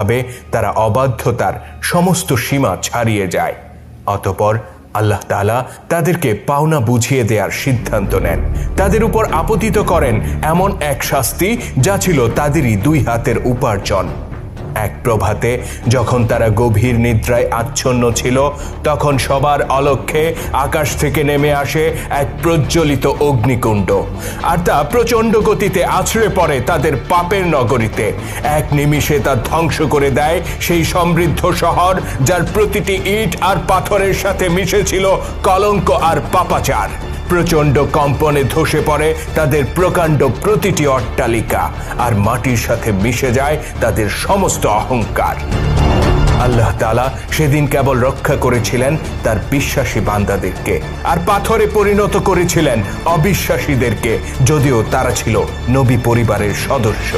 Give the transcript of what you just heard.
ভাবে তারা অবাধ্যতার সমস্ত সীমা ছাড়িয়ে যায়। অতঃপর আল্লাহ তাআলা তাদেরকে পাওনা বুঝিয়ে দেওয়ার সিদ্ধান্ত নেন। তাদের উপর আপতিত করেন এমন এক শাস্তি যা ছিল তাদেরই দুই হাতের উপার্জন। এক প্রভাতে যখন তারা গভীর নিদ্রায় আচ্ছন্ন ছিল, তখন সবার অলক্ষ্যে আকাশ থেকে নেমে আসে এক প্রজ্বলিত অগ্নিকুণ্ড, আর তা প্রচণ্ড গতিতে আছড়ে পড়ে তাদের পাপের নগরীতে। এক নিমিষে তা ধ্বংস করে দেয় সেই সমৃদ্ধ শহর, যার প্রতিটি ইট আর পাথরের সাথে মিশেছিল কলঙ্ক আর পাপাচার। প্রচণ্ড কম্পনে ধসে পড়ে তাদের প্রকাণ্ড প্রতিটি অট্টালিকা, আর মাটির সাথে মিশে যায় তাদের সমস্ত অহংকার। আল্লাহ তাআলা সেদিন কেবল রক্ষা করেছিলেন তার বিশ্বাসী বান্দাদেরকে, আর পাথরে পরিণত করেছিলেন অবিশ্বাসীদেরকে, যদিও তারা ছিল নবী পরিবারের সদস্য।